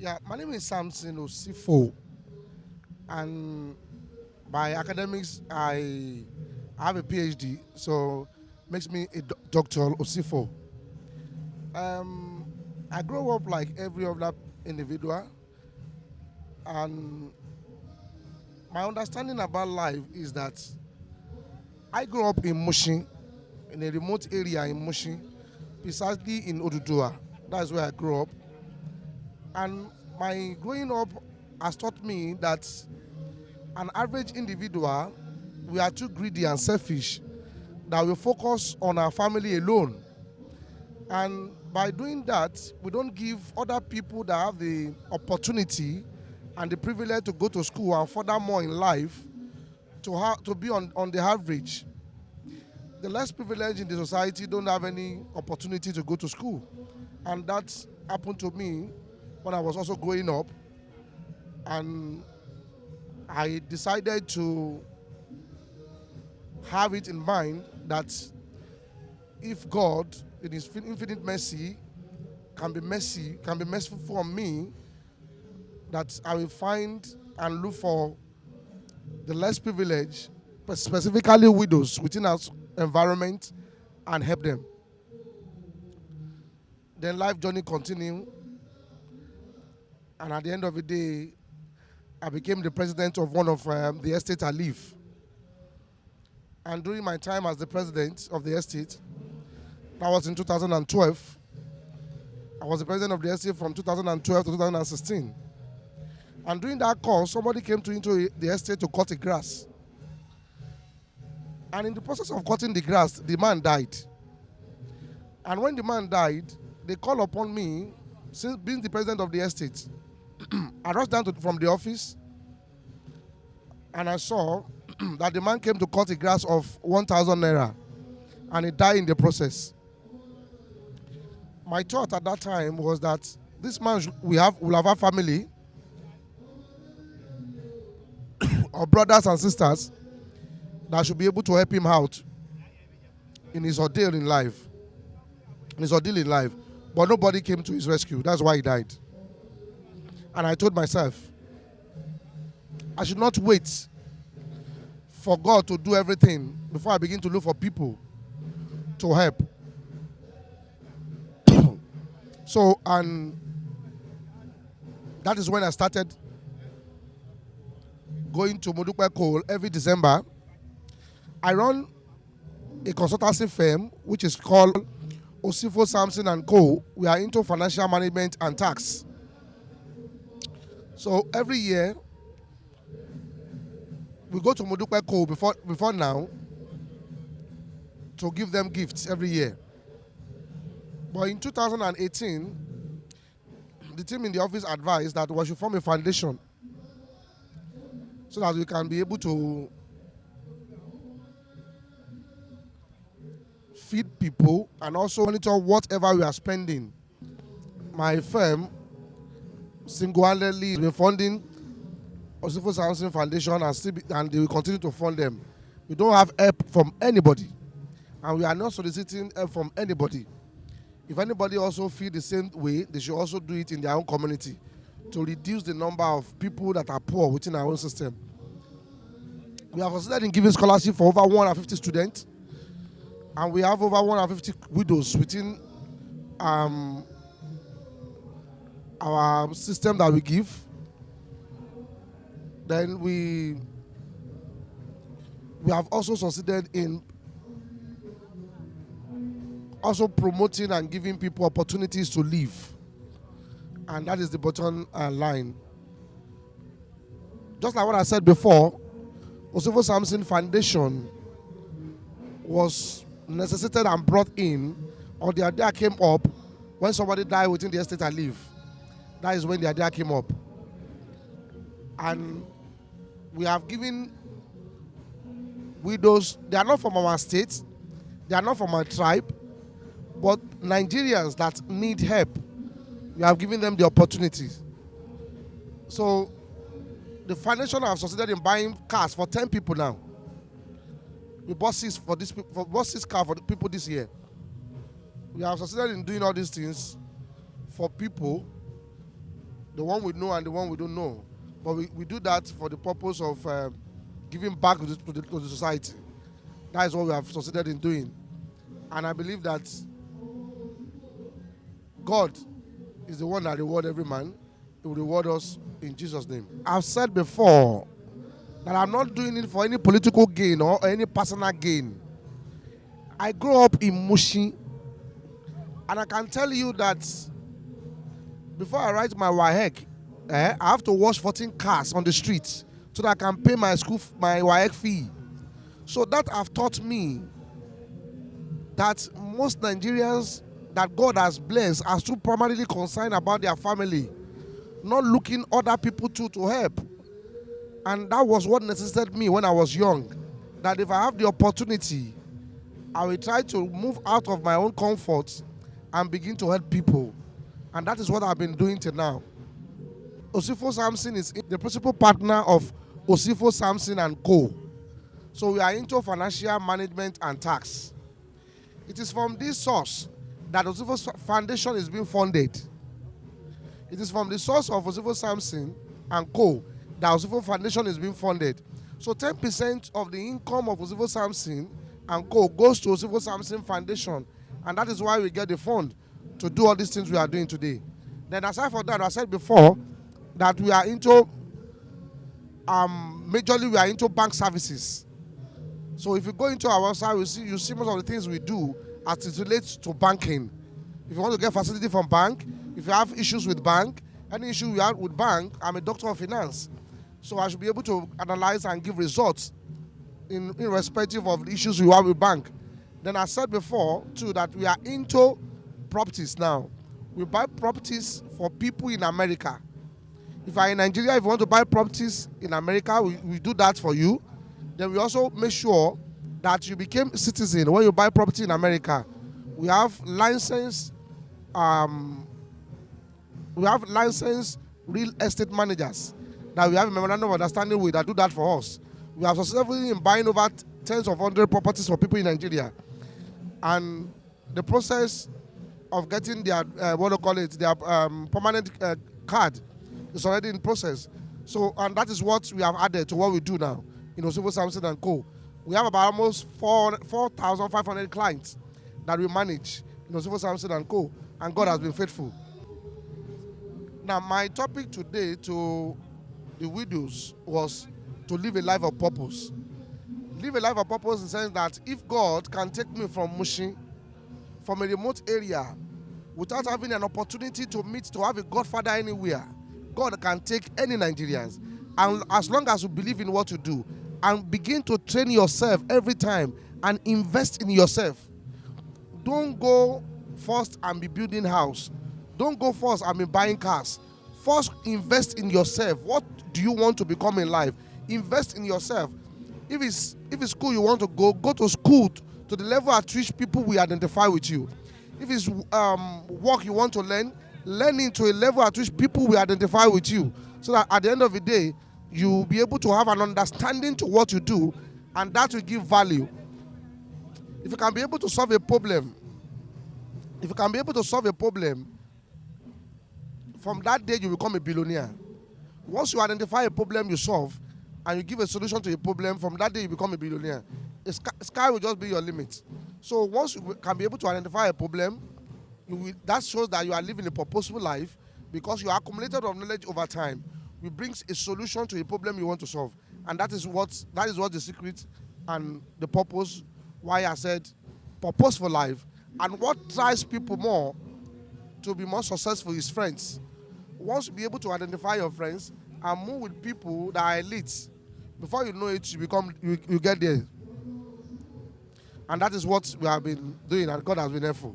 Yeah, my name is Samson Osifo, and by academics, I have a PhD, so makes me a doctor Osifo. Um, I grew up like every other individual, and my understanding about life is that I grew up in Mushin, in a remote area in Mushin, precisely in Odudua. That's where I grew up, and my growing up has taught me that an average individual, we are too greedy and selfish that we focus on our family alone. And by doing that, we don't give other people that have the opportunity and the privilege to go to school and furthermore in life to be on the average. The less privileged in the society don't have any opportunity to go to school. And that happened to me when I was also growing up. And I decided to have it in mind that if God, in His infinite mercy, can be merciful for me, that I will find and look for the less privileged, but specifically widows within our environment, and help them. Then life journey continued, and at the end of the day, I became the president of one of the estate I live. And during my time as the president of the estate, that was in 2012. I was the president of the estate from 2012 to 2016. And during that course, somebody came into the estate to cut the grass. And in the process of cutting the grass, the man died. And when the man died, they called upon me, since being the president of the estate. I rushed down from the office, and I saw that the man came to cut the grass of 1,000 naira, and he died in the process. My thought at that time was that this man will have a family or brothers and sisters that should be able to help him out in his ordeal in life. But nobody came to his rescue. That's why he died. And I told myself, I should not wait for God to do everything before I begin to look for people to help. So, and that is when I started going to Modukwe Coal every December. I run a consultancy firm which is called Osifo Samson Co. We are into financial management and tax. So every year we go to Modukwe Coal before now to give them gifts every year. But in 2018, the team in the office advised that we should form a foundation so that we can be able to feed people and also monitor whatever we are spending. My firm single-handedly has been funding Osifo Samson Foundation and they will continue to fund them. We don't have help from anybody, and we are not soliciting help from anybody. If anybody also feel the same way, they should also do it in their own community to reduce the number of people that are poor within our own system. We have considered in giving scholarship for over 150 students, and we have over 150 widows within our system that we give. Then we have also succeeded in also promoting and giving people opportunities to live. And that is the bottom line. Just like what I said before, Osifo Samson Foundation was necessitated and brought in, or the idea came up when somebody died within the estate I live. That is when the idea came up. And we have given widows, they are not from our state, they are not from our tribe, but Nigerians that need help, we have given them the opportunities. So the foundation have succeeded in buying cars for 10 people now. We bought 6 cars for the people this year. We have succeeded in doing all these things for people the one we know and the one we don't know. But we do that for the purpose of giving back to the society. That is what we have succeeded in doing. And I believe that God is the one that rewards every man. He will reward us in Jesus' name. I've said before that I'm not doing it for any political gain or any personal gain. I grew up in Mushi, and I can tell you that before I write my WAEC, I have to wash 14 cars on the street so that I can pay my WAEC fee. So that have taught me that most Nigerians that God has blessed are still primarily concerned about their family, not looking other people to help. And that was what necessitated me when I was young, that if I have the opportunity, I will try to move out of my own comfort and begin to help people. And that is what I've been doing till now. Osifo Samson is the principal partner of Osifo Samson Co. So we are into financial management and tax. It is from this source that Osifo Foundation is being funded. It is from the source of Osifo Samson Co. that Osifo Foundation is being funded. So 10% of the income of Osifo Samson Co. goes to Osifo Samson Foundation, and that is why we get the fund to do all these things we are doing today. Then aside from that, I said before that we are into, majorly we are into bank services. So if you go into our website, you see most of the things we do as it relates to banking. If you want to get facility from bank, if you have issues with bank, any issue you have with bank, I'm a doctor of finance. So I should be able to analyze and give results irrespective of the issues we have with bank. Then I said before too that we are into properties now. We buy properties for people in America. If you are in Nigeria, if you want to buy properties in America, we do that for you. Then we also make sure that you become a citizen when you buy property in America. We have licensed real estate managers that we have a memorandum of understanding with that do that for us. We have successfully in buying over tens of hundred properties for people in Nigeria. And the process of getting their, their permanent card is already in process. So, and that is what we have added to what we do now in Osifo Samson Co. We have about almost 4,500 clients that we manage in Osifo Samson Co. And God has been faithful. Now, my topic today to the widows was to live a life of purpose. Live a life of purpose in the sense that if God can take me from Mushi, from a remote area, without having an opportunity to have a godfather anywhere, God can take any Nigerians. And as long as you believe in what you do and begin to train yourself every time and invest in yourself. Don't go first and be building house. Don't go first and be buying cars. First, invest in yourself. What do you want to become in life? Invest in yourself. If it's school you want to go to school to the level at which people will identify with you. If it's work you want to learn into a level at which people will identify with you. So that at the end of the day, you'll be able to have an understanding to what you do, and that will give value. If you can be able to solve a problem, from that day you become a billionaire. Once you identify a problem you solve and you give a solution to a problem, from that day you become a billionaire. The sky will just be your limit. So once you can be able to identify a problem, that shows that you are living a purposeful life because you are accumulated of knowledge over time. It brings a solution to a problem you want to solve. And that is what the secret and the purpose why I said purposeful life. And what drives people more to be more successful is friends. Once you be able to identify your friends and move with people that are elite, before you know it, you get there. And that is what we have been doing, and God has been helpful.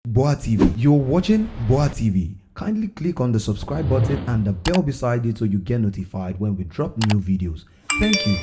GboahTv. You're watching GboahTv. Kindly click on the subscribe button and the bell beside it so you get notified when we drop new videos. Thank you.